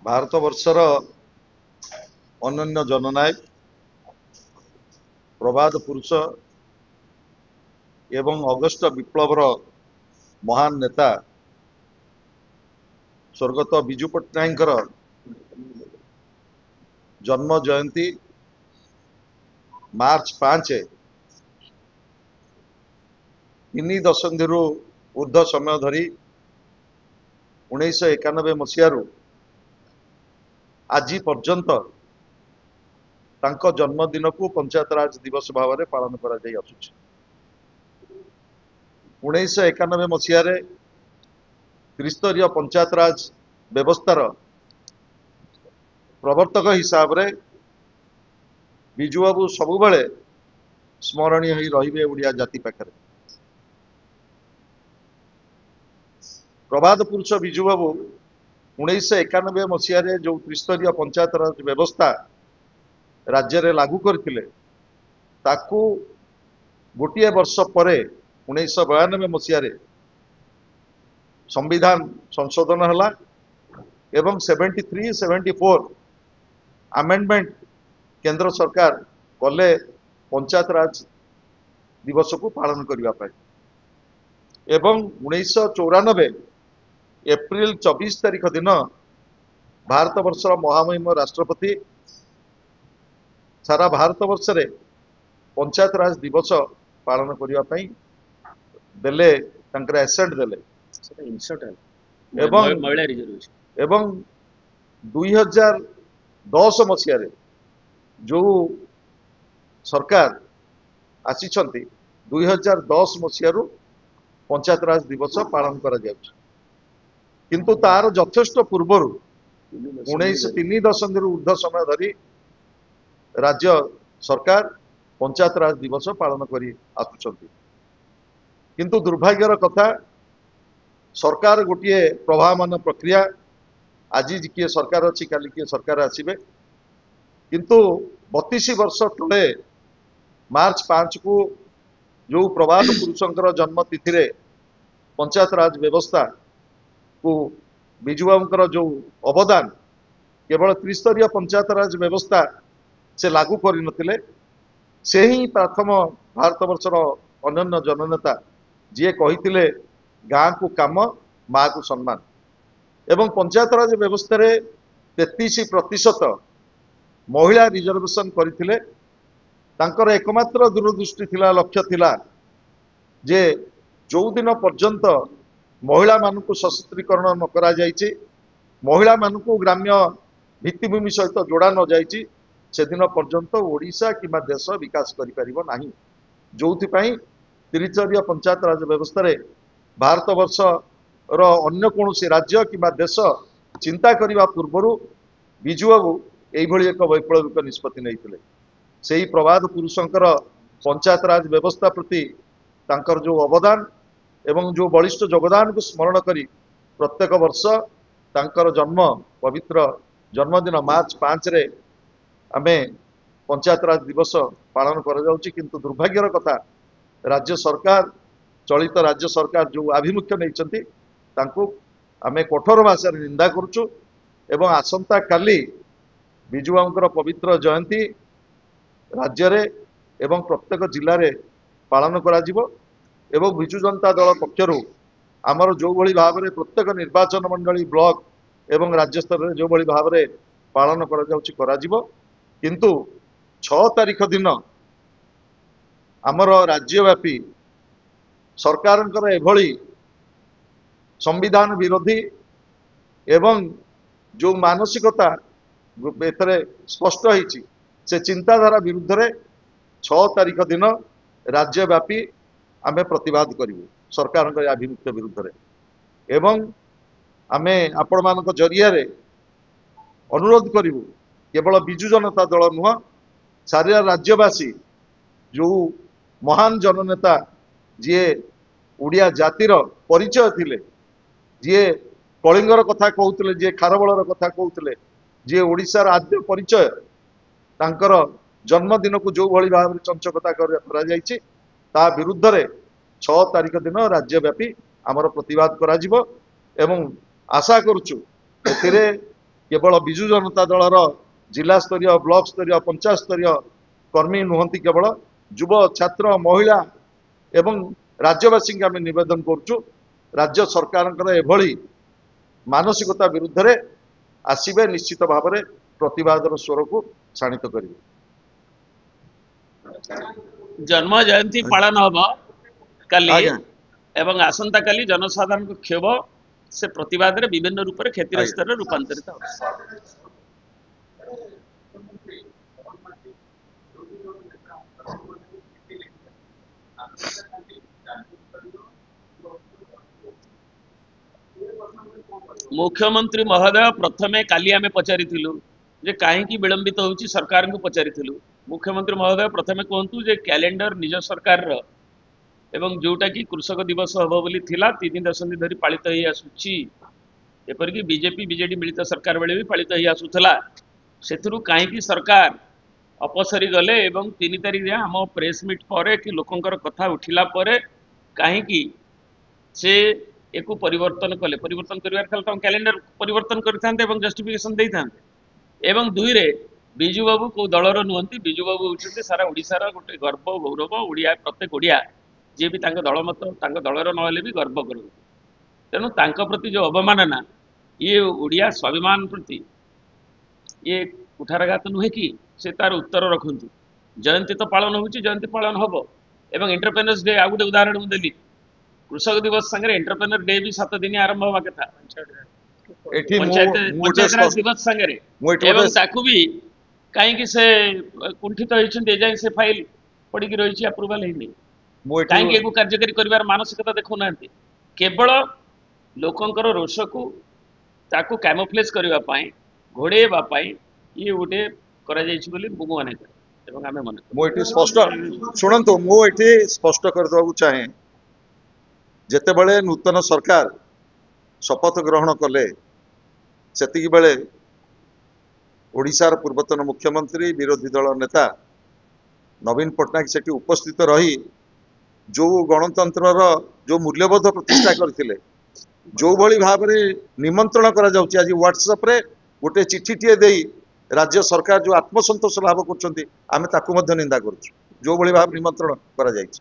भारत वर्षर अनन्य जननायक प्रबाद पुरुष एवं अगस्ट विप्लवर महान नेता स्वर्गत विजु पट्टनायक जन्म जयंती मार्च 5 तीन दशंधि ऊर्ध समय धरी 1991 मसीह आज पर्यंत तांको जन्मदिन को पंचायत राज दिवस भाव में पालन करा जाई आसुछि। 1991 मसीह त्रिस्तरीय पंचायत राज व्यवस्थार प्रवर्तक हिसाब रे विजु बाबू सबु बेले स्मरणीय ही रहिबे ओडिया जाति पाखरे। प्रबाद पुरुष विजु बाबू 1991 मसीह जो त्रिस्तरीय पंचायत राज व्यवस्था राज्य रे लागू करथिले ताकू गोटे वर्ष पर 1992 मसीह संविधान संशोधन हला एवं 73-74 अमेंडमेंट केंद्र सरकार कले पंचायत राज दिवस को पालन करने पाई एवं 1994 एप्रिल 24 तारीख दिन भारत वर्षर महामहिम राष्ट्रपति सारा भारत वर्ष रे पंचायत राज दिवस पालन करने पाई देले तंकर एसेंट देले एवं 2010 मसीह जो सरकार आसीचंती 2010 मसीह पंचायत राज दिवस पालन करा जाउछ किंतु तार यथेष्ट पूर्वर 19 दशंधि ऊर्ध समय धरी राज्य सरकार पंचायत राज दिवस पालन करी आसुचंती किंतु दुर्भाग्यर कथा सरकार गोटे प्रभावमान प्रक्रिया आज किए सरकार अच्छी काली किए सरकार आसीबे किंतु 32 वर्ष तले मार्च 5 को जो प्रबाद पुरुषंकर जन्म तिथि रे पंचायत राज व्यवस्था को विजु बाबूंकर जो अवदान केवल त्रिस्तरीय पंचायत राज व्यवस्था से लागू करि नथिले से ही प्रथम भारत वर्षर अनन्य जननेता जी कहिथिले गाँ को काम माँ को सम्मान एवं पंचायत राज व्यवस्था रे 33% महिला रिजर्वेशन करथिले तांकर एकमात्र दूरदृष्टि थिला लक्ष्य थिला जे जो दिन पर्यंत महिला मानकु सशस्त्रीकरण न करा जायछि महिला मानकु ग्राम्य भित्तिभूमि सहित जोड़ा न जायछि से दिन पर्यंत ओडिशा किबा देश विकास करि परिबो नाही जोथि पई त्रिस्तरीय पंचायत राज व्यवस्था रे भारत वर्ष रो अन्य कोनोसी राज्य किबा देश चिंता करिबा पूर्वरु विजु बाबू एई भली एक वैप्लविक निष्पत्ति नैथिले सेही प्रबाद पुरुषंकर पंचायत राज व्यवस्था प्रति तांकर जो अवदान एवं जो बलिष्ठ योगदान को स्मरण करी प्रत्येक वर्ष तांकर जन्म पवित्र जन्मदिन मार्च 5 रे आमे पंचायत राज दिवस पालन करा जाउची किंतु दुर्भाग्यर कथा राज्य सरकार चलित राज्य सरकार जो आभिमुख्य नहीं तांको आमे कठोर भाषा निंदा करुचु एवं आसंता काली विजु बाबूंकर पवित्र जयंती राज्य रे एवं प्रत्येक जिले रे पालन करा जिवो एवं विजु जनता दल पक्षरु आमर जो भली भाव में प्रत्येक निर्वाचन मंडली ब्लॉक एवं राज्य स्तर में जो भली भाव में पालन करा जाउची करा जिवो किंतु 6 तारीख दिन आमर राज्यव्यापी सरकारंकर एभली संविधान विरोधी एवं जो मानसिकता एथरे स्पष्ट होईची से चिंताधारा विरुद्ध रे 6 तारीख दिन राज्यव्यापी आमे प्रतिवाद करिवु सरकार आभिमुख्य विरुद्ध रे एवं आमे आपण मानक जरिया रे अनुरोध करिवु केवल विजु जनता दल नुह सारा राज्यवासी जो महान जननेता जी ओडिया जातिर परिचय थिले जी कलिंगर कथा कहते जी खारबलर कथा कहते जी ओडिशार आद्य परिचय तांकर जन्मदिन को जो भली भाव में चंचकता करा जायछि ता विरुद्ध रे 6 तारीख दिन राज्यव्यापी आमर प्रतिवाद करा जिवो एवं आशा करुचु एथिरे केवल विजु जनता दलर जिला स्तरीय ब्लॉक स्तरीय पंचायत स्तरीय कर्मी नुहंती केवल युव छात्र महिला एवं राज्यवासी आम नवेदन करुचु राज्य सरकार एभली मानसिकता विरुद्ध रे आसिबे निश्चित भाव में प्रतिवादर स्वर को शाणित करेंगे। जन्म जयंती पालन हम काली आज्ञा एवं आसंता काली जनसाधारण को क्षोभ से प्रतिवाद रे विभिन्न रूप में क्षेत्रीय आज्ञा। स्तर रे रूपांतरित हो। मुख्यमंत्री महोदय प्रथमे काली आमे पचारिथिलु जे काहेकि विलंबित होउची सरकार को पचारिथिलु। मुख्यमंत्री महोदय प्रथमे कहतु जे कैलेंडर निज सरकार रो एवं जोटा कि कृषक दिवस हबो बोली थिला 3 दशंधि धरी पालित होई आसुची एपरिक बीजेपी बीजेडी मिलित सरकार बेले भी पालित होई आसुथला सेथुरु काहेकि सरकार अपसरी गले एवं 3 तारिख रे हम प्रेस मीट परे कि लोकंकर कथा उठिला परे काहेकि से एको परिवर्तन कले परिवर्तन करिवार खाली कैलेंडर परिवर्तन करथांते एवं जस्टिफिकेशन देथांते एवं दुई रे बिजू बाबू को दलर नुहंती बिजू बाबू होउछते सारा ओडिसा रा गोटे गर्व गौरव ओडिया प्रत्येक ओडिया जे भी तांको दल मत तांको दलर नहले भी गर्व करू तेणु तांको प्रति जो अवमानना ये ओडिया स्वाभिमान प्रति ये कुठारघात नुहे कि से तार उत्तर रखुंतु। जयंती तो पालन होउची जयंती पालन हबो एवं एंटरप्रेन्योर्स डे आ गोटे उदाहरण देली कृषक दिवस संगे एंटरप्रेन्योर डे भी 7 दिन आरंभ होवा कथा पंचायत राज दिवस संगे एवं ताकू भी कहीं से कुंठित होइछन एजाई से फाइल पड़ी रही अप्रूवल हेनी कहीं एको कार्यकारी करिवार मानसिकता देखौ नांती केवल लोकंकर रोष को ताकू कैमोफ्लेज करबा पई घोड़ेबा पई ये गोटे करा जाइछि बोली बुगु माने एवं आमे मन मो एठी स्पष्ट सुनंतु मो एठी स्पष्ट कर दବାକୁ चाहे जेते बेले नूतन सरकार शपथ ग्रहण कले सेतिकी बेले ओडिशार पूर्वतन मुख्यमंत्री विरोधी दल नेता नवीन पट्टनायक सेठी उपस्थित रही जो गणतंत्र जो मूल्यबोध प्रतिष्ठा करथिले जो भली भाव में निमंत्रण करा जाउची आज व्हाट्सएप रे गोटे चिठीटीए देई राज्य सरकार जो आत्मसंतोष लाभ कर निंदा कर जो भली भाव निमंत्रण करा जाइछि।